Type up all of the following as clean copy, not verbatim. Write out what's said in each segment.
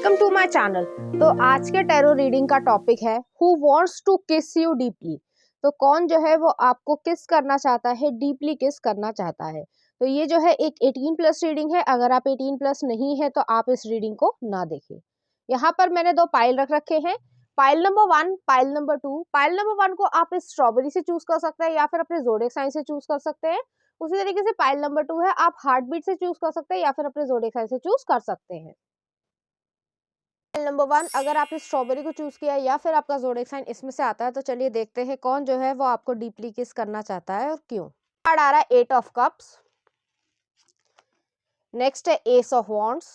Welcome to my channel. तो आज के टैरो रीडिंग का टॉपिक है हु वांट्स टू किस यू डीपली। तो कौन जो है वो आपको किस करना चाहता है, डीपली किस करना चाहता है। तो ये जो है एक 18 प्लस रीडिंग है। अगर आप 18 प्लस नहीं है तो आप इस रीडिंग को ना देखें। यहाँ पर मैंने दो पाइल रख रखे हैं, pile number 1, pile number 2। Pile number 1 को आप इस स्ट्रॉबेरी से चूज कर सकते हैं या फिर अपने ज़ोडिएक साइन से चूज कर सकते हैं। उसी तरीके से पाइल नंबर 2 है, आप हार्ट बीट से चूज कर सकते हैं या फिर अपने ज़ोडिएक साइन से चूज कर सकते हैं। नंबर 1, अगर आपने स्ट्रॉबेरी को चूज किया या फिर आपका ज़ोडिएक साइन इसमें से आता है तो चलिए देखते हैं कौन जो है वो आपको डीपली किस करना चाहता है और क्यों। कार्ड आ रहा है 8 ऑफ कप्स, नेक्स्ट है एस ऑफ वॉन्ड्स,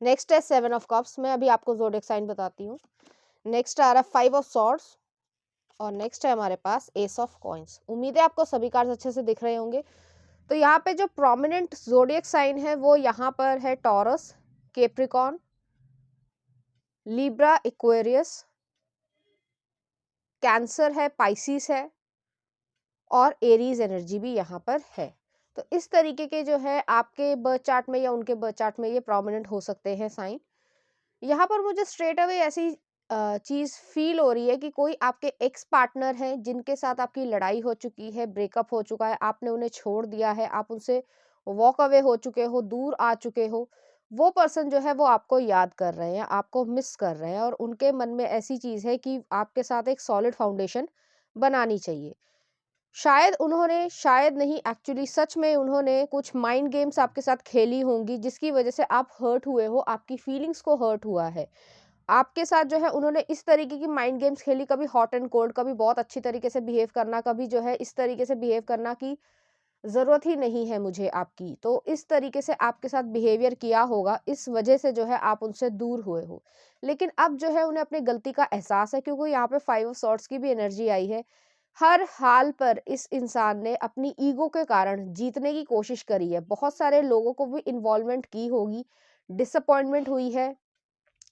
नेक्स्ट है 7 ऑफ कप्स। मैं अभी आपको ज़ोडिएक साइन बताती हूँ। नेक्स्ट आ रहा है 5 ऑफ सॉर्ड्स और नेक्स्ट है हमारे पास एस ऑफ कॉइंस। उम्मीद है आपको सभी कार्ड्स अच्छे से दिख रहे होंगे। तो यहाँ पे जो प्रोमिनेंट ज़ोडिएक साइन है वो यहाँ पर है taurus, Capricorn, Libra, Aquarius, cancer है, पाइसिस है और एरीज एनर्जी भी यहाँ पर है। तो इस तरीके के जो है आपके बर्थ चार्ट में या उनके बर्थ चार्ट में ये प्रोमिनेंट हो सकते हैं साइन। यहाँ पर मुझे स्ट्रेट अवे ऐसी चीज़ फील हो रही है कि कोई आपके एक्स पार्टनर हैं जिनके साथ आपकी लड़ाई हो चुकी है, ब्रेकअप हो चुका है, आपने उन्हें छोड़ दिया है, आप उनसे वॉक अवे हो चुके हो, दूर आ चुके हो। वो पर्सन जो है वो आपको याद कर रहे हैं, आपको मिस कर रहे हैं और उनके मन में ऐसी चीज़ है कि आपके साथ एक सॉलिड फाउंडेशन बनानी चाहिए। शायद उन्होंने, शायद नहीं, एक्चुअली सच में उन्होंने कुछ माइंड गेम्स आपके साथ खेली होंगी जिसकी वजह से आप हर्ट हुए हो, आपकी फीलिंग्स को हर्ट हुआ है। आपके साथ जो है उन्होंने इस तरीके की माइंड गेम्स खेली, कभी हॉट एंड कोल्ड, कभी बहुत अच्छी तरीके से बिहेव करना, कभी जो है इस तरीके से बिहेव करना कि ज़रूरत ही नहीं है मुझे आपकी। तो इस तरीके से आपके साथ बिहेवियर किया होगा, इस वजह से जो है आप उनसे दूर हुए हो। लेकिन अब जो है उन्हें अपनी गलती का एहसास है क्योंकि यहाँ पे 5 ऑफ सॉर्ड्स की भी एनर्जी आई है। हर हाल पर इस इंसान ने अपनी ईगो के कारण जीतने की कोशिश करी है। बहुत सारे लोगों को भी इन्वॉल्वमेंट की होगी, डिसअपॉइंटमेंट हुई है,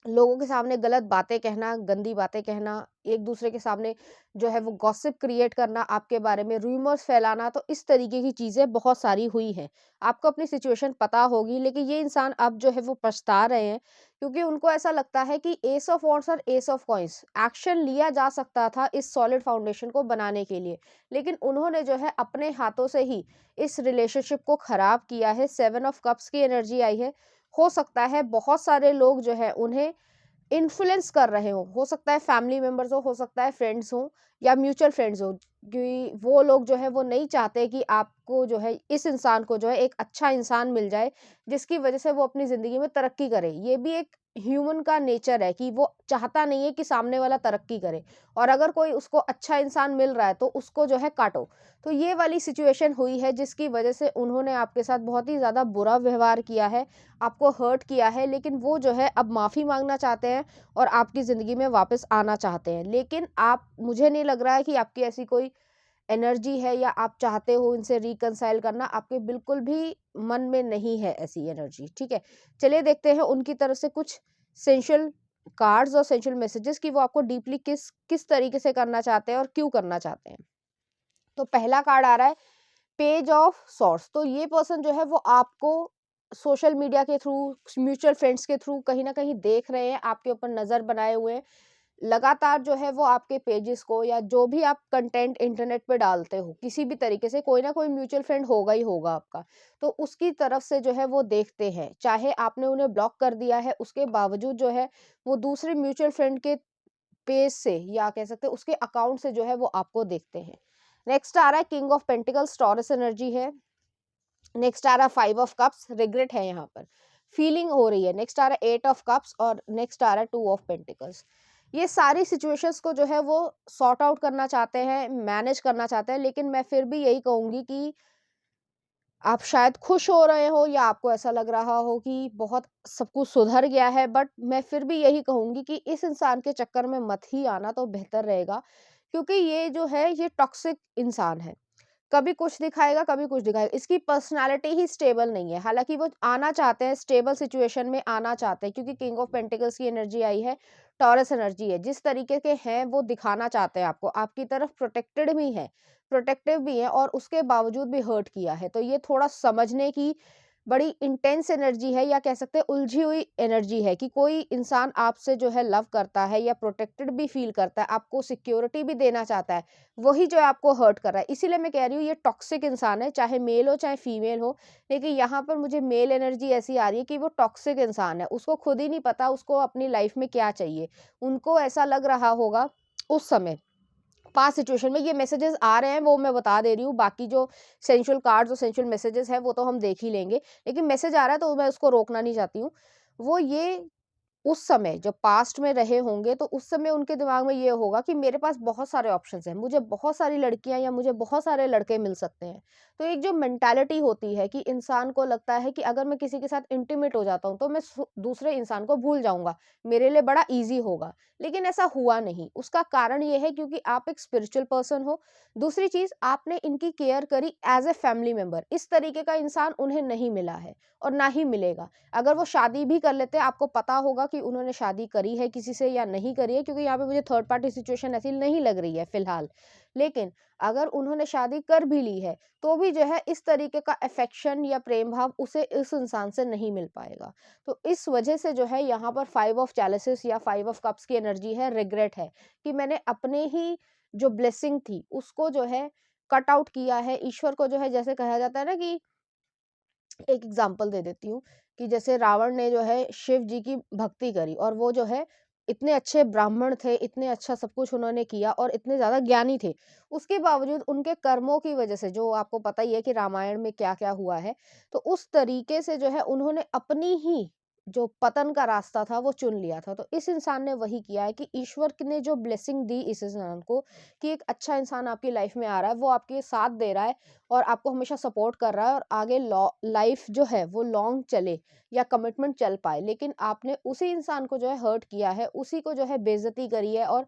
लोगों के सामने गलत बातें कहना, गंदी बातें कहना, एक दूसरे के सामने जो है वो गॉसिप क्रिएट करना, आपके बारे में रूमर्स फैलाना। तो इस तरीके की चीज़ें बहुत सारी हुई हैं। आपको अपनी सिचुएशन पता होगी, लेकिन ये इंसान अब जो है वो पछता रहे हैं क्योंकि उनको ऐसा लगता है कि एस ऑफ वॉन्ड्स और एस ऑफ कॉइंस एक्शन लिया जा सकता था इस सॉलिड फाउंडेशन को बनाने के लिए, लेकिन उन्होंने जो है अपने हाथों से ही इस रिलेशनशिप को खराब किया है। 7 ऑफ कप्स की एनर्जी आई है। हो सकता है बहुत सारे लोग जो है उन्हें इन्फ्लुएंस कर रहे हो सकता है फैमिली मेंबर्स हो सकता है फ्रेंड्स हो या म्यूचुअल फ्रेंड्स हो, कि वो लोग जो है वो नहीं चाहते कि आपको जो है, इस इंसान को जो है एक अच्छा इंसान मिल जाए जिसकी वजह से वो अपनी ज़िंदगी में तरक्की करे। ये भी एक ह्यूमन का नेचर है कि वो चाहता नहीं है कि सामने वाला तरक्की करे, और अगर कोई उसको अच्छा इंसान मिल रहा है तो उसको जो है काटो। तो ये वाली सिचुएशन हुई है जिसकी वजह से उन्होंने आपके साथ बहुत ही ज़्यादा बुरा व्यवहार किया है, आपको हर्ट किया है, लेकिन वो जो है अब माफ़ी मांगना चाहते हैं और आपकी ज़िंदगी में वापस आना चाहते हैं। लेकिन आप, मुझे नहीं लग रहा है कि आपकी ऐसी कोई एनर्जी है या आप चाहते हो इनसे रिकंसाइल करना, आपके बिल्कुल भी मन में नहीं है ऐसी एनर्जी। ठीक है, चलिए देखते हैं उनकी तरफ से कुछ सेंशियल कार्ड्स और सेंशियल मैसेजेस कि वो आपको डीपली किस किस तरीके से करना चाहते हैं और क्यों करना चाहते हैं। तो पहला कार्ड आ रहा है पेज ऑफ सॉर्ट्स। तो ये पर्सन जो है वो आपको सोशल मीडिया के थ्रू, म्यूचुअल फ्रेंड्स के थ्रू कहीं ना कहीं देख रहे हैं, आपके ऊपर नज़र बनाए हुए हैं। लगातार जो है वो आपके पेजेस को या जो भी आप कंटेंट इंटरनेट पे डालते हो, किसी भी तरीके से कोई ना कोई म्यूचुअल फ्रेंड होगा ही होगा आपका, तो उसकी तरफ से जो है वो देखते हैं। चाहे आपने उन्हें ब्लॉक कर दिया है, उसके बावजूद जो है वो दूसरे म्यूचुअल फ्रेंड के पेज से या कह सकते हैं उसके अकाउंट से जो है वो आपको देखते हैं। नेक्स्ट आ रहा है king of pentacles, taurus energy है। नेक्स्ट आ रहा है 5 ऑफ कप्स, रिग्रेट है यहाँ पर, फीलिंग हो रही है। नेक्स्ट आ रहा है 8 ऑफ कप्स और नेक्स्ट आ रहा है 2 ऑफ पेंटिकल्स। ये सारी सिचुएशंस को जो है वो सॉर्ट आउट करना चाहते हैं, मैनेज करना चाहते हैं, लेकिन मैं फिर भी यही कहूँगी कि आप शायद खुश हो रहे हो या आपको ऐसा लग रहा हो कि बहुत सब कुछ सुधर गया है, बट मैं फिर भी यही कहूँगी कि इस इंसान के चक्कर में मत ही आना तो बेहतर रहेगा, क्योंकि ये जो है ये टॉक्सिक इंसान है। कभी कुछ दिखाएगा, कभी कुछ दिखाएगा। इसकी पर्सनैलिटी ही स्टेबल नहीं है। हालाँकि वो आना चाहते हैं, स्टेबल सिचुएशन में आना चाहते हैं क्योंकि किंग ऑफ पेंटिकल्स की एनर्जी आई है, टॉरस एनर्जी है। जिस तरीके के हैं वो दिखाना चाहते हैं आपको, आपकी तरफ प्रोटेक्टेड भी हैं, प्रोटेक्टिव भी हैं और उसके बावजूद भी हर्ट किया है। तो ये थोड़ा समझने की बड़ी इंटेंस एनर्जी है, या कह सकते हैं उलझी हुई एनर्जी है, कि कोई इंसान आपसे जो है लव करता है या प्रोटेक्टेड भी फील करता है, आपको सिक्योरिटी भी देना चाहता है, वही जो है आपको हर्ट कर रहा है। इसीलिए मैं कह रही हूँ ये टॉक्सिक इंसान है, चाहे मेल हो चाहे फीमेल हो। लेकिन यहाँ पर मुझे मेल एनर्जी ऐसी आ रही है कि वो टॉक्सिक इंसान है, उसको खुद ही नहीं पता उसको अपनी लाइफ में क्या चाहिए। उनको ऐसा लग रहा होगा उस समय, पास्ट सिचुएशन में, ये मैसेजेस आ रहे हैं वो मैं बता दे रही हूँ, बाकी जो सेंसुअल कार्ड्स और सेंसुअल मैसेजेस हैं वो तो हम देख ही लेंगे, लेकिन मैसेज आ रहा है तो मैं उसको रोकना नहीं चाहती हूँ। वो ये उस समय जब पास्ट में रहे होंगे तो उस समय उनके दिमाग में ये होगा कि मेरे पास बहुत सारे ऑप्शंस हैं, मुझे बहुत सारी लड़कियां या मुझे बहुत सारे लड़के मिल सकते हैं। तो एक जो मेंटालिटी होती है कि इंसान को लगता है कि अगर मैं किसी के साथ इंटीमेट हो जाता हूँ तो मैं दूसरे इंसान को भूल जाऊंगा, मेरे लिए बड़ा इजी होगा। लेकिन ऐसा हुआ नहीं। उसका कारण ये है क्योंकि आप एक स्पिरिचुअल पर्सन हो। दूसरी चीज, आपने इनकी केयर करी एज ए फैमिली मेंबर। इस तरीके का इंसान उन्हें नहीं मिला है और ना ही मिलेगा। अगर वो शादी भी कर लेते हैं, आपको पता होगा कि उन्होंने शादी करी है किसी से या नहीं करी है, क्योंकि यहाँ पे मुझे थर्ड पार्टी सिचुएशन ऐसी नहीं लग रही है फिलहाल। लेकिन अगर उन्होंने शादी कर भी ली है तो भी जो है इस तरीके का अफेक्शन या प्रेम भाव उसे इस इंसान से नहीं मिल पाएगा। तो इस वजह से जो है यहाँ पर 5 ऑफ चैलेसिस या 5 ऑफ कप्स की एनर्जी है, रिग्रेट है कि मैंने अपने ही जो ब्लेसिंग थी उसको जो है कट आउट किया है। ईश्वर को जो है, जैसे कहा जाता है ना कि, एक एग्जांपल दे देती हूँ कि जैसे रावण ने जो है शिव जी की भक्ति करी, और वो जो है इतने अच्छे ब्राह्मण थे, इतने अच्छा सब कुछ उन्होंने किया और इतने ज्यादा ज्ञानी थे। उसके बावजूद उनके कर्मों की वजह से, जो आपको पता ही है कि रामायण में क्या क्या हुआ है, तो उस तरीके से जो है उन्होंने अपनी ही जो पतन का रास्ता था वो चुन लिया था। तो इस इंसान ने वही किया है कि ईश्वर ने जो ब्लेसिंग दी इस इंसान को, कि एक अच्छा इंसान आपकी लाइफ में आ रहा है, वो आपके साथ दे रहा है और आपको हमेशा सपोर्ट कर रहा है, और आगे लाइफ जो है वो लॉन्ग चले या कमिटमेंट चल पाए। लेकिन आपने उसी इंसान को जो है हर्ट किया है, उसी को जो है बेइज्जती करी है और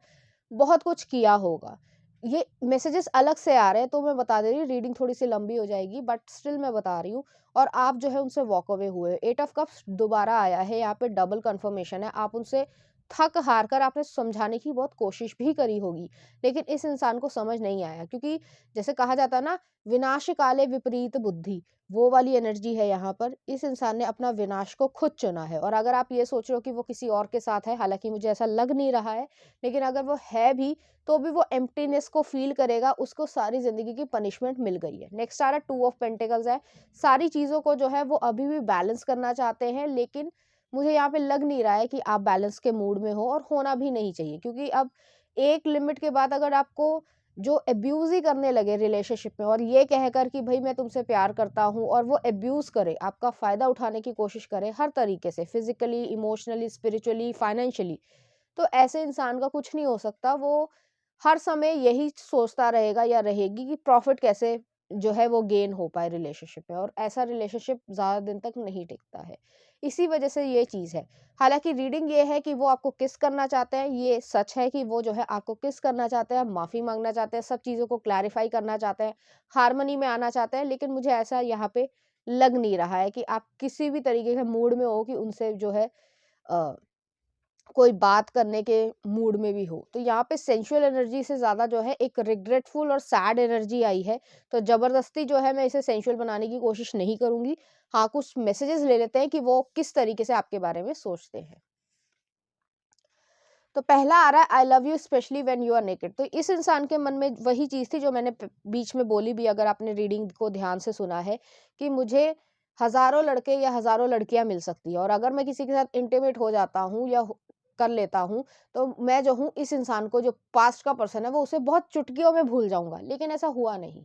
बहुत कुछ किया होगा। ये मैसेजेस अलग से आ रहे हैं तो मैं बता दे रही हूँ, रीडिंग थोड़ी सी लंबी हो जाएगी बट स्टिल मैं बता रही हूँ। और आप जो है उनसे वॉक अवे हुए। 8 ऑफ कप्स दोबारा आया है, यहाँ पे डबल कंफर्मेशन है। आप उनसे थक हार कर आपने समझाने की बहुत कोशिश भी करी होगी, लेकिन इस इंसान को समझ नहीं आया, क्योंकि जैसे कहा जाता है ना, विनाश काले विपरीत बुद्धि, वो वाली एनर्जी है यहाँ पर। इस इंसान ने अपना विनाश को खुद चुना है। और अगर आप ये सोच रहे हो कि वो किसी और के साथ है, हालांकि मुझे ऐसा लग नहीं रहा है, लेकिन अगर वो है भी तो भी वो एम्प्टीनेस को फील करेगा, उसको सारी जिंदगी की पनिशमेंट मिल गई है। नेक्स्ट आ रहा 2 ऑफ पेंटिकल्स है। सारी चीजों को जो है वो अभी भी बैलेंस करना चाहते हैं, लेकिन मुझे यहाँ पे लग नहीं रहा है कि आप बैलेंस के मूड में हो, और होना भी नहीं चाहिए, क्योंकि अब एक लिमिट के बाद अगर आपको जो अब्यूज ही करने लगे रिलेशनशिप में, और ये कहकर कि भाई मैं तुमसे प्यार करता हूँ, और वो अब्यूज करे, आपका फायदा उठाने की कोशिश करे हर तरीके से, फिजिकली, इमोशनली, स्पिरिचुअली, फाइनेंशियली, तो ऐसे इंसान का कुछ नहीं हो सकता। वो हर समय यही सोचता रहेगा या रहेगी कि प्रॉफिट कैसे जो है वो गेन हो पाए रिलेशनशिप में, और ऐसा रिलेशनशिप ज़्यादा दिन तक नहीं टिकता है। इसी वजह से ये चीज़ है। हालाँकि रीडिंग ये है कि वो आपको किस करना चाहते हैं, ये सच है कि वो जो है आपको किस करना चाहते हैं, माफ़ी माँगना चाहते हैं, सब चीज़ों को क्लैरिफ़ाई करना चाहते हैं, हार्मनी में आना चाहते हैं, लेकिन मुझे ऐसा यहाँ पे लग नहीं रहा है कि आप किसी भी तरीके के मूड में हो कि उनसे जो है अ कोई बात करने के मूड में भी हो। तो यहाँ पे सेंसुअल एनर्जी से ज़्यादा जो है एक रिग्रेटफुल और सैड एनर्जी आई है। तो ज़बरदस्ती जो है मैं इसे सेंसुअल बनाने की कोशिश नहीं करूँगी। हाँ, कुछ मैसेजेस ले लेते हैं कि वो किस तरीके से आपके बारे में सोचते हैं। तो पहला आ रहा है, I love you specially when you are naked. तो इस इंसान के मन में वही चीज़ थी जो मैंने बीच में बोली भी, अगर आपने रीडिंग को ध्यान से सुना है, कि मुझे हज़ारों लड़के या हज़ारों लड़कियाँ मिल सकती है, और अगर मैं किसी के साथ इंटीमेट हो जाता हूँ या कर लेता हूँ, तो मैं जो हूँ इस इंसान को, जो पास्ट का पर्सन है, वो उसे बहुत चुटकियों में भूल जाऊँगा। लेकिन ऐसा हुआ नहीं।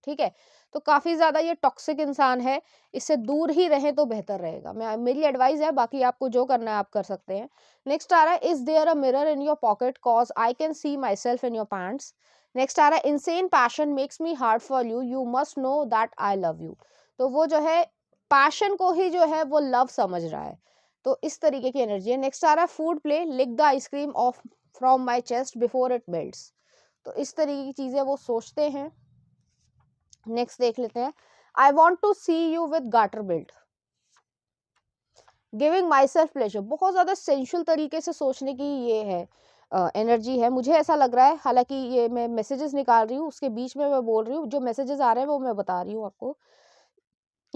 ठीक है? तो काफ़ी ज़्यादा ये टॉक्सिक इंसान है, इससे दूर ही रहें तो बेहतर रहेगा। मेरी एडवाइस है, बाकी आपको जो करना है आप कर सकते हैं। नेक्स्ट आ रहा है, is there a mirror in your pocket cause I can see myself in your pants. Next आ रहा है, insane passion makes me hard for you, you must know that I love you. तो वो जो है पैशन को ही जो है वो लव समझ रहा है। तो इस तरीके की एनर्जी है। नेक्स्ट आ रहा है, food play, lick the ice cream off from my chest before it melts. तो इस तरीके की चीज़ें वो सोचते हैं। नेक्स्ट देख लेते हैं, I want to see you with garter belt, giving myself pleasure. बहुत ज्यादा सेंशुअल तरीके से सोचने की ये है एनर्जी है, मुझे ऐसा लग रहा है। हालांकि ये मैं मैसेजेस निकाल रही हूँ, उसके बीच में मैं बोल रही हूँ, जो मैसेजेस आ रहे हैं वो मैं बता रही हूँ आपको।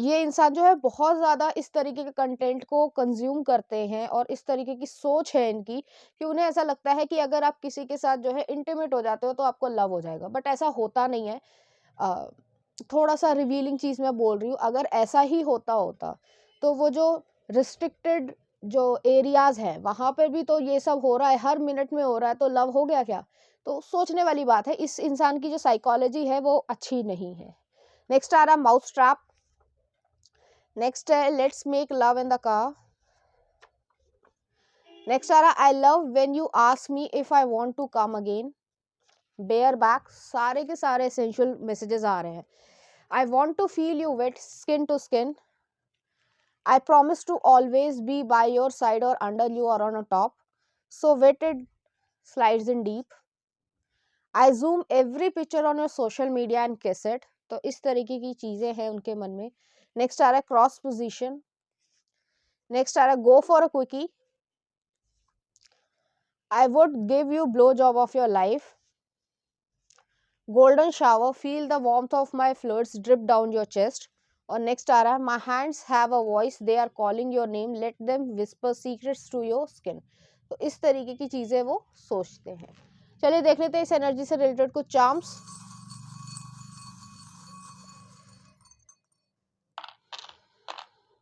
ये इंसान जो है बहुत ज़्यादा इस तरीके के कंटेंट को कंज़्यूम करते हैं और इस तरीके की सोच है इनकी कि उन्हें ऐसा लगता है कि अगर आप किसी के साथ जो है इंटीमेट हो जाते हो तो आपको लव हो जाएगा, बट ऐसा होता नहीं है। अ, थोड़ा-सा रिवीलिंग चीज़ मैं बोल रही हूँ, अगर ऐसा ही होता तो वो जो रिस्ट्रिक्टेड जो एरियाज़ हैं, वहाँ पे भी तो ये सब हो रहा है, हर मिनट में हो रहा है, तो लव हो गया क्या? तो सोचने वाली बात है, इस इंसान की जो साइकोलॉजी है वो अच्छी नहीं है। नेक्स्ट आ रहा माउथ ट्रैप। नेक्स्ट है let's make love in the car. Next आ रहा I love when you ask me if I want to come again. Bareback. सारे के सारे एसेंशियल मैसेजेस आ रहे हैं। I want to feel you wet skin to skin. I promise to always be by your side or under you or on a top. So wetted slides in deep. I zoom every picture on your social media and kiss it. तो इस तरीके की चीजें हैं उनके मन में। Next आ रहा है क्रॉस पोजीशन। नेक्स्ट आ रहा है go for a quickie. I would give you blow job of your life. Golden shower feel the warmth of my fluids drip down your chest. और नेक्स्ट आ रहा है my hands have a voice they are calling your name let them whisper secrets to your skin. तो इस तरीके की चीजें वो सोचते हैं। चलिए देख लेते हैं इस एनर्जी से रिलेटेड कुछ चार्म्स।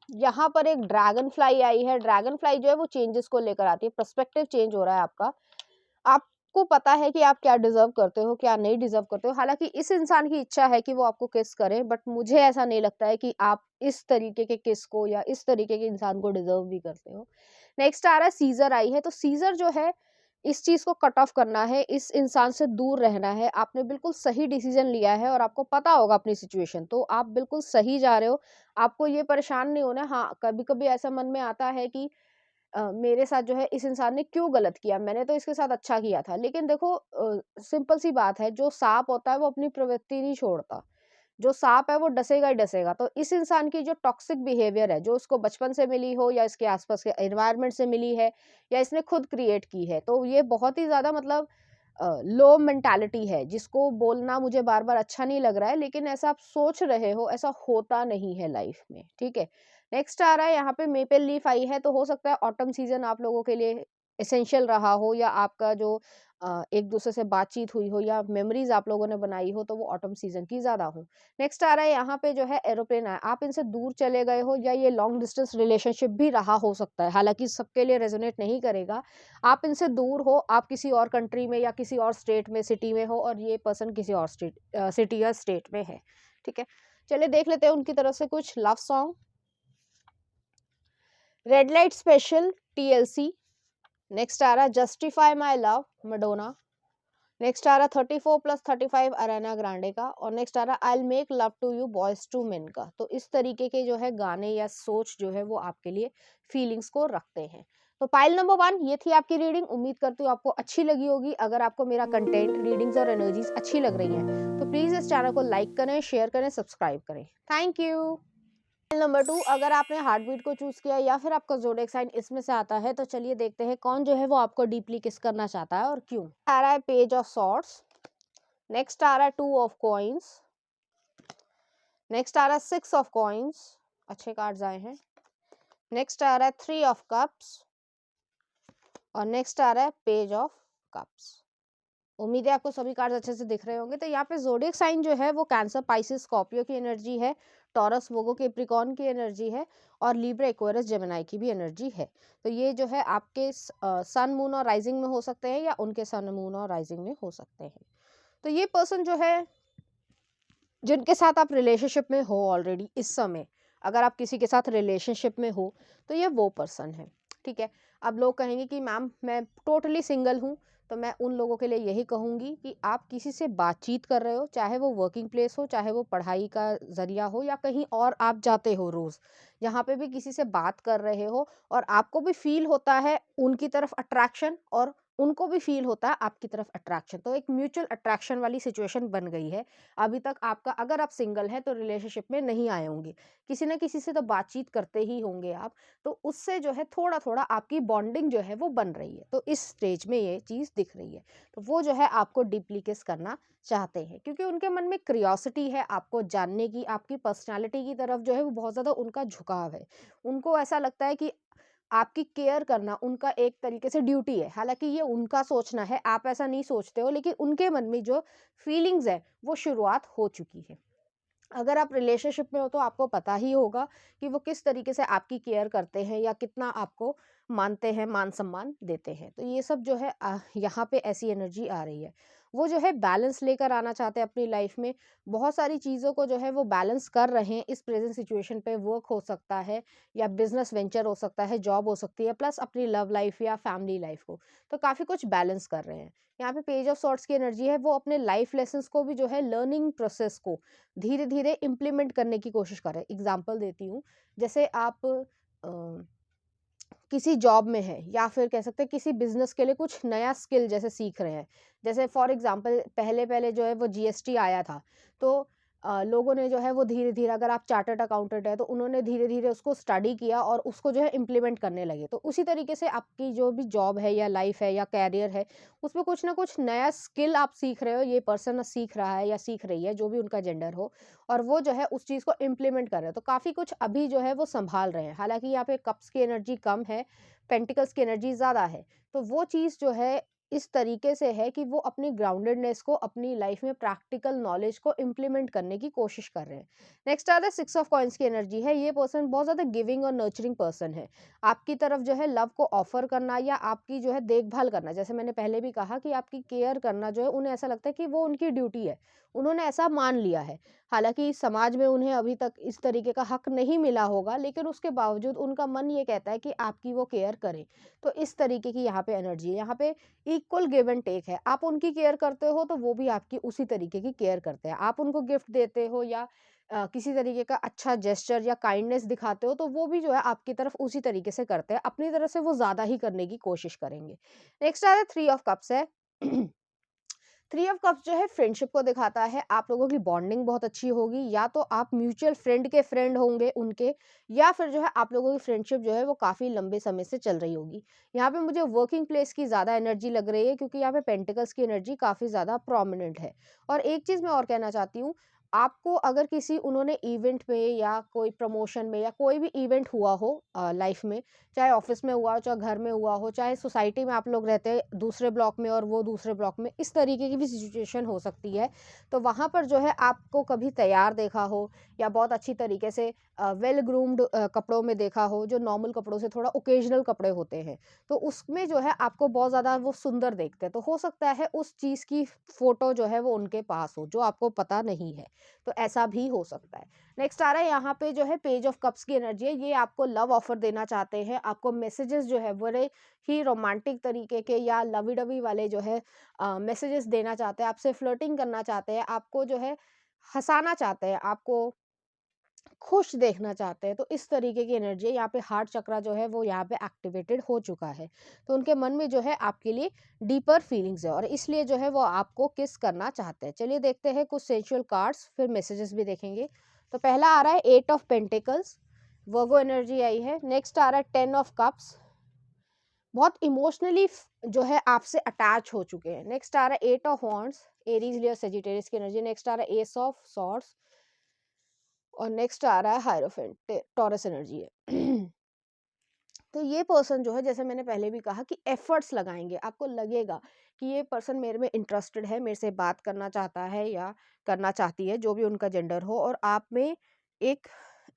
यहाँ पर एक ड्रैगन फ्लाई आई है। ड्रैगन फ्लाई जो है वो चेंजेस को लेकर आती है, पर्सपेक्टिव चेंज हो रहा है आपका। आपको पता है कि आप क्या डिजर्व करते हो, क्या नहीं डिजर्व करते हो। हालांकि इस इंसान की इच्छा है कि वो आपको किस करे, बट मुझे ऐसा नहीं लगता है कि आप इस तरीके के किस को या इस तरीके के इंसान को डिजर्व भी करते हो। नेक्स्ट आ रहा है सीजर आई है। तो सीजर जो है इस चीज को कट ऑफ करना है, इस इंसान से दूर रहना है। आपने बिल्कुल सही डिसीजन लिया है और आपको पता होगा अपनी सिचुएशन, तो आप बिल्कुल सही जा रहे हो। आपको ये परेशान नहीं होना। हाँ, कभी कभी ऐसा मन में आता है कि मेरे साथ जो है इस इंसान ने क्यों गलत किया, मैंने तो इसके साथ अच्छा किया था। लेकिन देखो सिंपल सी बात है, जो सांप होता है वो अपनी प्रवृत्ति नहीं छोड़ता। जो सांप है वो डसेगा ही डसेगा। तो इस इंसान की जो टॉक्सिक बिहेवियर है, जो उसको बचपन से मिली हो या इसके आसपास के एनवायरनमेंट से मिली है या इसने खुद क्रिएट की है, तो ये बहुत ही ज्यादा मतलब लो मेंटालिटी है, जिसको बोलना मुझे बार बार अच्छा नहीं लग रहा है, लेकिन ऐसा आप सोच रहे हो, ऐसा होता नहीं है लाइफ में। ठीक है। नेक्स्ट आ रहा है यहाँ पे मेपल लीफ आई है। तो हो सकता है ऑटम सीजन आप लोगों के लिए एसेंशियल रहा हो, या आपका जो एक दूसरे से बातचीत हुई हो या मेमोरीज आप लोगों ने बनाई हो, तो वो ऑटम सीजन की ज्यादा हो। नेक्स्ट आ रहा है यहाँ पे जो है एरोप्लेन है। आप इनसे दूर चले गए हो, या ये लॉन्ग डिस्टेंस रिलेशनशिप भी रहा हो सकता है, हालांकि सबके लिए रेजोनेट नहीं करेगा। आप इनसे दूर हो, आप किसी और कंट्री में या किसी और स्टेट में, सिटी में हो, और ये पर्सन किसी और सिटी या स्टेट में है। ठीक है। चलिए देख लेते हैं उनकी तरफ से कुछ love song. Red light special TLC। Next आ रहा है justify my love Madonna. Next आ रहा 34+35 अरेना ग्रांडे का। और नेक्स्ट आ रहा I make love to you Boyz II Men का। तो इस तरीके के जो है गाने या सोच जो है वो आपके लिए फीलिंग्स को रखते हैं। तो पाइल नंबर 1 ये थी आपकी रीडिंग। उम्मीद करती हूँ आपको अच्छी लगी होगी। अगर आपको मेरा कंटेंट, रीडिंग्स और एनर्जीज अच्छी लग रही हैं तो प्लीज इस चैनल को लाइक करें, शेयर करें, सब्सक्राइब करें। Thank you. नंबर 2 अगर आपने हार्ट बीट को चूज किया या फिर आपका ज़ोडिएक साइन इसमें से आता है, तो चलिए देखते हैं कौन जो है वो आपको डीपली किस करना चाहता है और क्यों। आ रहा है पेज ऑफ सॉर्ड्स। नेक्स्ट आ रहा है 2 ऑफ कॉइंस। नेक्स्ट आ रहा है 6 ऑफ कॉइंस। अच्छे कार्ड्स आए हैं। नेक्स्ट आ रहा है 3 ऑफ कप्स। और नेक्स्ट आ रहा है पेज ऑफ कप्स। उम्मीद है आपको सभी कार्ड्स अच्छे से दिख रहे होंगे। तो यहाँ पे ज़ोडिएक साइन जो है वो कैंसर, पाइसिस, स्कॉर्पियो की एनर्जी है, टॉरस, वोगो, कैप्रिकॉर्न की एनर्जी है, और लिब्रा, एक्वेरियस, जेमिनी की भी एनर्जी है। तो ये जो है आपके सन, मून और राइजिंग में हो सकते हैं, या उनके सन, मून और राइजिंग में हो सकते हैं। तो ये पर्सन जो है जिनके साथ आप रिलेशनशिप में हो ऑलरेडी इस समय, अगर आप किसी के साथ रिलेशनशिप में हो तो ये वो पर्सन है। ठीक है। अब लोग कहेंगे कि मैम मैं टोटली सिंगल हूँ, तो मैं उन लोगों के लिए यही कहूँगी कि आप किसी से बातचीत कर रहे हो, चाहे वो वर्किंग प्लेस हो, चाहे वो पढ़ाई का जरिया हो, या कहीं और आप जाते हो रोज़, जहाँ पे भी किसी से बात कर रहे हो और आपको भी फील होता है उनकी तरफ अट्रैक्शन और उनको भी फ़ील होता है आपकी तरफ अट्रैक्शन, तो एक म्यूचुअल अट्रैक्शन वाली सिचुएशन बन गई है। अभी तक आपका, अगर आप सिंगल हैं तो रिलेशनशिप में नहीं आए होंगे, किसी न किसी से तो बातचीत करते ही होंगे आप, तो उससे जो है थोड़ा-थोड़ा आपकी बॉन्डिंग जो है वो बन रही है, तो इस स्टेज में ये चीज़ दिख रही है। तो वो जो है आपको डीपली किस करना चाहते हैं, क्योंकि उनके मन में क्यूरियोसिटी है आपको जानने की, आपकी पर्सनैलिटी की तरफ जो है वो बहुत ज़्यादा उनका झुकाव है। उनको ऐसा लगता है कि आपकी केयर करना उनका एक तरीके से ड्यूटी है। हालाँकि ये उनका सोचना है, आप ऐसा नहीं सोचते हो, लेकिन उनके मन में जो फीलिंग्स है, वो शुरुआत हो चुकी है। अगर आप रिलेशनशिप में हो तो आपको पता ही होगा कि वो किस तरीके से आपकी केयर करते हैं या कितना आपको मानते हैं, मान-सम्मान देते हैं। तो ये सब जो है यहाँ पे ऐसी एनर्जी आ रही है। वो जो है बैलेंस लेकर आना चाहते हैं अपनी लाइफ में। बहुत सारी चीज़ों को जो है वो बैलेंस कर रहे हैं इस प्रेज़ेंट सिचुएशन पे। वर्क हो सकता है या बिज़नेस वेंचर हो सकता है, जॉब हो सकती है, प्लस अपनी लव लाइफ़ या फैमिली लाइफ़ को। तो काफ़ी कुछ बैलेंस कर रहे हैं। यहाँ पे पेज ऑफ सॉर्ड्स की एनर्जी है, वो अपने लाइफ लेसन्स को भी जो है, लर्निंग प्रोसेस को धीरे-धीरे इम्प्लीमेंट करने की कोशिश कर रहे हैं। एग्ज़ाम्पल देती हूँ, जैसे आप किसी जॉब में हैं या फिर कह सकते हैं किसी बिज़नेस के लिए कुछ नया स्किल जैसे सीख रहे हैं। जैसे फॉर एग्ज़ाम्पल पहले-पहले जो है वो जीएसटी आया था, तो लोगों ने जो है वो धीरे-धीरे, अगर आप चार्टर्ड अकाउंटेंट हैं, तो उन्होंने धीरे-धीरे उसको स्टडी किया और उसको जो है इम्प्लीमेंट करने लगे। तो उसी तरीके से आपकी जो भी जॉब है या लाइफ़ है या करियर है, उसमें कुछ ना कुछ नया स्किल आप सीख रहे हो, ये पर्सन सीख रहा है या सीख रही है, जो भी उनका जेंडर हो, और वो जो है उस चीज़ को इम्प्लीमेंट कर रहे हैं। तो काफ़ी कुछ अभी जो है वो सँभाल रहे हैं। हालाँकि यहाँ पे कप्स की एनर्जी कम है, पेंटिकल्स की एनर्जी ज़्यादा है। तो वो चीज़ जो है इस तरीके से है कि वो अपनी ग्राउंडेडनेस को अपनी लाइफ़ में प्रैक्टिकल नॉलेज को इम्प्लीमेंट करने की कोशिश कर रहे हैं। नेक्स्ट आता है सिक्स ऑफ कॉइन्स की एनर्जी है। ये पर्सन बहुत ज़्यादा गिविंग और नर्चरिंग पर्सन है। आपकी तरफ जो है लव को ऑफ़र करना या आपकी जो है देखभाल करना, जैसे मैंने पहले भी कहा कि आपकी केयर करना जो है, उन्हें ऐसा लगता है कि वो उनकी ड्यूटी है। उन्होंने ऐसा मान लिया है। हालाँकि समाज में उन्हें अभी तक इस तरीके का हक नहीं मिला होगा, लेकिन उसके बावजूद उनका मन ये कहता है कि आपकी वो केयर करें। तो इस तरीके की यहाँ पे एनर्जी है। यहाँ पे इक्वल गिव एंड टेक है। आप उनकी केयर करते हो तो वो भी आपकी उसी तरीके की केयर करते हैं। आप उनको गिफ्ट देते हो या किसी तरीके का अच्छा जेस्चर या काइंडनेस दिखाते हो, तो वो भी जो है आपकी तरफ उसी तरीके से करते हैं। अपनी तरफ से वो ज़्यादा ही करने की कोशिश करेंगे। नेक्स्ट आता है थ्री ऑफ कप्स है। थ्री ऑफ कप्स जो है फ्रेंडशिप को दिखाता है। आप लोगों की बॉन्डिंग बहुत अच्छी होगी, या तो आप म्यूचुअल फ्रेंड के फ्रेंड होंगे उनके, या फिर जो है आप लोगों की फ्रेंडशिप जो है वो काफ़ी लंबे समय से चल रही होगी। यहाँ पे मुझे वर्किंग प्लेस की ज़्यादा एनर्जी लग रही है, क्योंकि यहाँ पे पेंटिकल्स की एनर्जी काफ़ी ज़्यादा प्रोमिनेंट है। और एक चीज़ मैं और कहना चाहती हूँ, आपको अगर किसी उन्होंने इवेंट में या कोई प्रमोशन में या कोई भी इवेंट हुआ हो लाइफ में, चाहे ऑफिस में हुआ हो, चाहे घर में हुआ हो, चाहे सोसाइटी में आप लोग रहते हैं दूसरे ब्लॉक में और वो दूसरे ब्लॉक में, इस तरीके की भी सिचुएशन हो सकती है। तो वहाँ पर जो है आपको कभी तैयार देखा हो या बहुत अच्छी तरीके से वेल ग्रूम्ड कपड़ों में देखा हो, जो नॉर्मल कपड़ों से थोड़ा ओकेजनल कपड़े होते हैं, तो उसमें जो है आपको बहुत ज़्यादा वो सुंदर देखते हैं। तो हो सकता है उस चीज़ की फ़ोटो जो है वो उनके पास हो, जो आपको पता नहीं है। तो ऐसा भी हो सकता है। नेक्स्ट आ रहा है यहाँ पे जो है पेज ऑफ कप्स की एनर्जी है। ये आपको लव ऑफर देना चाहते हैं। आपको मैसेजेस जो है बड़े ही रोमांटिक तरीके के या लवी-डवी वाले जो है मैसेजेस देना चाहते हैं। आपसे फ्लर्टिंग करना चाहते हैं। आपको जो है हँसाना चाहते हैं। आपको खुश देखना चाहते हैं। तो इस तरीके की एनर्जी है। यहाँ पे हार्ट चक्रा जो है वो यहाँ पे एक्टिवेटेड हो चुका है। तो उनके मन में जो है आपके लिए डीपर फीलिंग्स है और इसलिए जो है वो आपको किस करना चाहते हैं। चलिए देखते हैं कुछ सेंसुअल कार्ड्स, फिर मैसेजेस भी देखेंगे। तो पहला आ रहा है 8 ऑफ पेंटिकल्स, वर्गो एनर्जी आई है। नेक्स्ट आ रहा है 10 ऑफ कप्स, बहुत इमोशनली जो है आपसे अटैच हो चुके हैं। नेक्स्ट आ रहा है 8 of wands, Aries Leo Sagittarius की एनर्जी। नेक्स्ट आ रहा है एस ऑफ सॉर्ड्स और नेक्स्ट आ रहा है हायरोफेंट, टॉरस एनर्जी है। तो ये पर्सन जो है, जैसे मैंने पहले भी कहा कि एफर्ट्स लगाएंगे, आपको लगेगा कि ये पर्सन मेरे में इंटरेस्टेड है, मेरे से बात करना चाहता है या करना चाहती है, जो भी उनका जेंडर हो, और आप में एक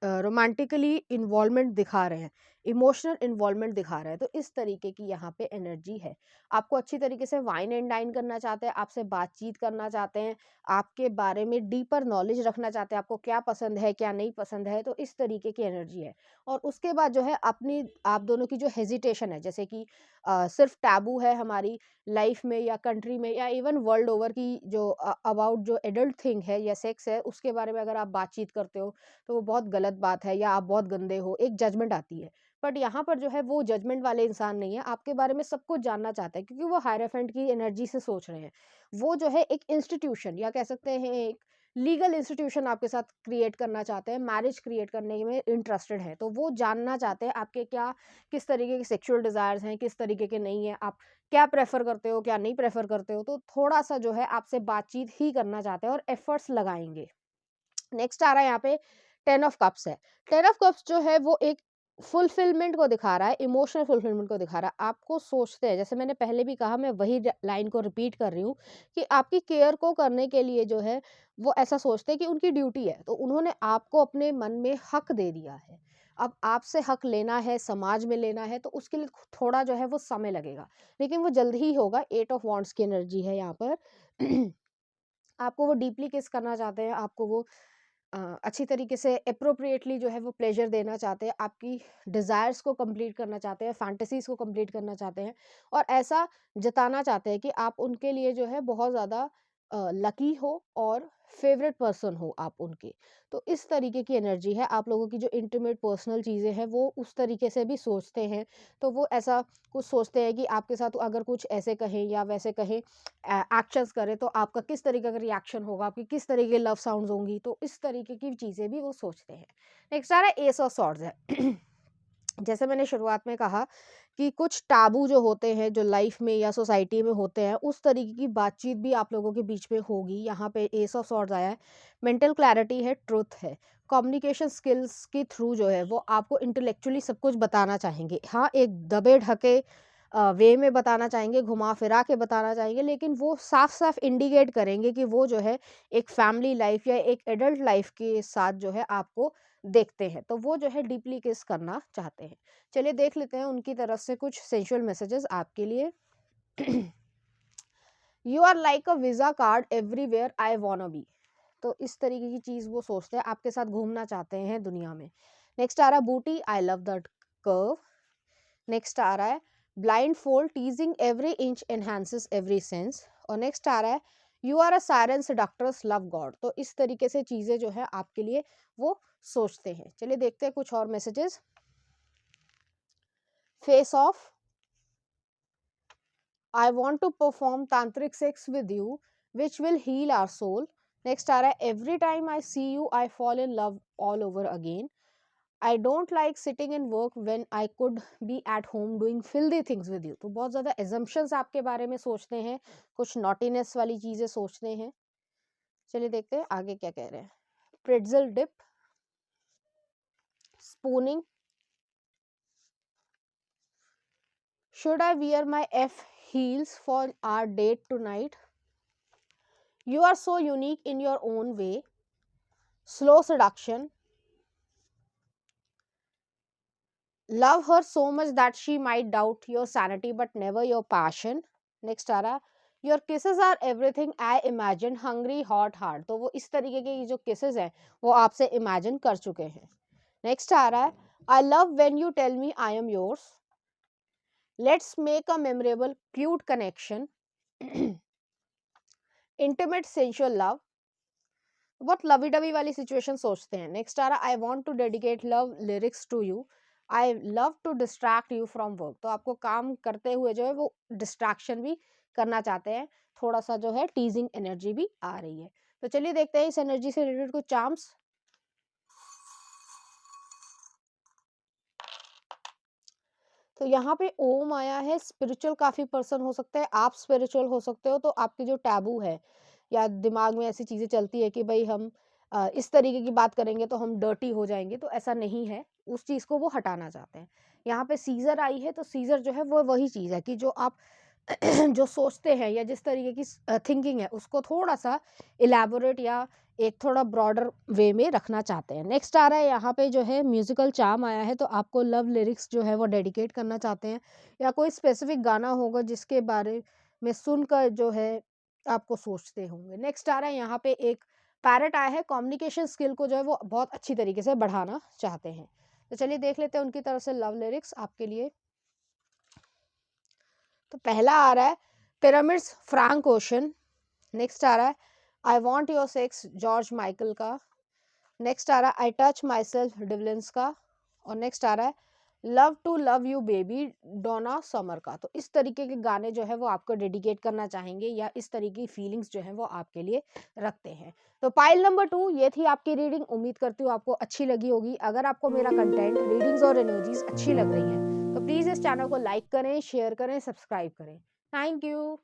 रोमांटिकली इन्वॉल्वमेंट दिखा रहे हैं, इमोशनल इन्वॉल्वमेंट दिखा रहे हैं। तो इस तरीके की यहाँ पे एनर्जी है। आपको अच्छी तरीके से वाइन एंड डाइन करना चाहते हैं, आपसे बातचीत करना चाहते हैं, आपके बारे में डीपर नॉलेज रखना चाहते हैं, आपको क्या पसंद है क्या नहीं पसंद है। तो इस तरीके की एनर्जी है। और उसके बाद जो है अपनी आप दोनों की जो हेजिटेशन है, जैसे कि सिर्फ टैबू है हमारी लाइफ में या कंट्री में या इवन वर्ल्ड ओवर की जो अबाउट जो एडल्ट थिंग है या सेक्स है, उसके बारे में अगर आप बातचीत करते हो तो वो बहुत गलत बात है या आप बहुत गंदे हो, एक जजमेंट आती है। बट यहाँ पर जो है वो जजमेंट वाले इंसान नहीं है, आपके बारे में सब कुछ जानना चाहते हैं, क्योंकि वो हायराफेंट की एनर्जी से सोच रहे हैं। वो जो है एक इंस्टीट्यूशन या कह सकते हैं एक लीगल इंस्टीट्यूशन आपके साथ क्रिएट करना चाहते हैं, मैरिज क्रिएट करने में इंटरेस्टेड है। तो वो जानना चाहते हैं आपके क्या किस तरीके के सेक्सुअल डिज़ायर्स हैं, किस तरीके के नहीं हैं, आप क्या प्रेफ़र करते हो, क्या नहीं प्रेफ़र करते हो। तो थोड़ा-सा जो है आपसे बातचीत ही करना चाहते हैं और एफ़र्ट्स लगाएँगे। नेक्स्ट आ रहा है यहाँ पे 10 ऑफ कप्स है। 10 ऑफ कप्स जो है वो एक फुलफिलमेंट को दिखा रहा है, इमोशनल फुलफिलमेंट को दिखा रहा है। आपको सोचते हैं, जैसे मैंने पहले भी कहा, मैं वही लाइन को रिपीट कर रही हूँ कि आपकी केयर को करने के लिए जो है वो ऐसा सोचते हैं कि उनकी ड्यूटी है, तो उन्होंने आपको अपने मन में हक दे दिया है। अब आपसे हक लेना है, समाज में लेना है, तो उसके लिए थोड़ा जो है वो समय लगेगा, लेकिन वो जल्द ही होगा। 8 ऑफ वॉन्ड्स की एनर्जी है यहाँ पर। आपको वो डीपली किस करना चाहते हैं, आपको वो अच्छी तरीके से एप्रोप्रिएटली जो है वो प्लेजर देना चाहते हैं, आपकी डिज़ायर्स को कंप्लीट करना चाहते हैं, फैंटेसीज़ को कंप्लीट करना चाहते हैं, और ऐसा जताना चाहते हैं कि आप उनके लिए जो है बहुत ज़्यादा लकी हो और फेवरेट पर्सन हो आप उनके। तो इस तरीके की एनर्जी है। आप लोगों की जो इंटीमेट पर्सनल चीज़ें हैं वो उस तरीके से भी सोचते हैं। तो वो ऐसा कुछ सोचते हैं कि आपके साथ अगर कुछ ऐसे कहें या वैसे कहें, एक्शंस करें, तो आपका किस तरीके का रिएक्शन होगा, आपकी किस तरीके की लव साउंड्स होंगी, तो इस तरीके की चीज़ें भी वो सोचते हैं। नेक्स्ट आ रहा है एस ऑफ सॉर्ड्स है। जैसे मैंने शुरुआत में कहा कि कुछ टाबू जो होते हैं, जो लाइफ में या सोसाइटी में होते हैं, उस तरीके की बातचीत भी आप लोगों के बीच में होगी। यहाँ पे एस ऑफ सॉर्ड्स आया है, मेंटल क्लैरिटी है, ट्रुथ है, कम्युनिकेशन स्किल्स के थ्रू जो है वो आपको इंटेलेक्चुअली सब कुछ बताना चाहेंगे। हाँ, एक दबे ढके वे में बताना चाहेंगे, घुमा फिरा के बताना चाहेंगे, लेकिन वो साफ साफ इंडिकेट करेंगे कि वो जो है एक फैमिली लाइफ या एक एडल्ट लाइफ के साथ जो है आपको देखते हैं। तो वो जो है डीपली किस करना चाहते हैं। चलिए देख लेते हैं उनकी तरफ से कुछ सेंसुअल मैसेजेस आपके लिए। You are like a visa card everywhere I wanna be. तो इस तरीके की चीज वो सोचते हैं, आपके साथ घूमना चाहते हैं दुनिया में। नेक्स्ट आ रहा है booty, I love that curve. Next आ रहा है blindfold, teasing every inch enhances every sense. और नेक्स्ट आ रहा है you are a siren seductress love god. तो इस तरीके से चीजें जो है आपके लिए वो सोचते हैं। चलिए देखते हैं कुछ और messages. Face of, I want to perform tantric sex with you, which will heal our soul. Next आ रहा है every time I see you, I fall in love all over again. I don't like sitting in work when I could be at home doing filthy things with you. तो बहुत ज़्यादा assumptions आपके बारे में सोचते हैं, कुछ naughtiness वाली चीज़ें सोचते हैं। चलिए देखते हैं आगे क्या कह रहे हैं। Pretzel dip, spooning, should I wear my F heels for our date tonight? You are so unique in your own way. Slow seduction. Love her so much that she might doubt your sanity but never your passion. Next आ रहा, your kisses are everything I imagined, hungry hot hard. तो वो इस तरीके के जो kisses हैं वो आपसे imagine कर चुके हैं. Next आ रहा है I love when you tell me I am yours. Let's make a memorable cute connection. Intimate sensual love. बहुत लवी डवी वाली सिचुएशन सोचते हैं. नेक्स्ट आ रहा I want to dedicate love lyrics to you. I love to distract you from work. तो आपको काम करते हुए जो है वो डिस्ट्रैक्शन भी करना चाहते हैं. थोड़ा सा जो है टीजिंग एनर्जी भी आ रही है. तो चलिए देखते हैं इस एनर्जी से रिलेटेड कुछ चार्म्स. तो यहाँ पे ओम आया है. स्पिरिचुअल काफी पर्सन हो सकते हैं, आप स्पिरिचुअल हो सकते हो. तो आपके जो टैबू है या दिमाग में ऐसी चीजें चलती है कि भाई हम इस तरीके की बात करेंगे तो हम डर्टी हो जाएंगे, तो ऐसा नहीं है. उस चीज को वो हटाना चाहते हैं. यहाँ पे सीजर आई है, तो सीजर जो है वो वही चीज है कि जो आप जो सोचते हैं या जिस तरीके की थिंकिंग है उसको थोड़ा सा इलेबोरेट या एक थोड़ा ब्रॉडर वे में रखना चाहते हैं. नेक्स्ट आ रहा है यहाँ पे जो है म्यूजिकल चार्म आया है. तो आपको लव लिरिक्स जो है वो डेडिकेट करना चाहते हैं या कोई स्पेसिफिक गाना होगा जिसके बारे में सुनकर जो है आपको सोचते होंगे. नेक्स्ट आ रहा है यहाँ पे एक पैरेट आया है. कम्युनिकेशन स्किल को जो है वो बहुत अच्छी तरीके से बढ़ाना चाहते हैं. तो चलिए देख लेते हैं उनकी तरफ से लव लिरिक्स आपके लिए. तो पहला आ रहा है पिरामिड्स फ्रैंक ओशन. नेक्स्ट आ रहा है I want your sex George Michael का. नेक्स्ट आ रहा है आई टच माई सेल्फ डिवलेंस का. और नेक्स्ट आ रहा है love to love you baby Donna Summer का। तो इस तरीके के गाने जो है वो आपको डेडिकेट करना चाहेंगे या इस तरीके की फीलिंग्स जो है वो आपके लिए रखते हैं। तो पाइल नंबर 2 ये थी आपकी रीडिंग। उम्मीद करती हूँ आपको अच्छी लगी होगी। अगर आपको मेरा कंटेंट, रीडिंग्स और एनर्जीज अच्छी लग रही हैं तो प्लीज़ इस चैनल को लाइक करें, शेयर करें, सब्सक्राइब करें। Thank you.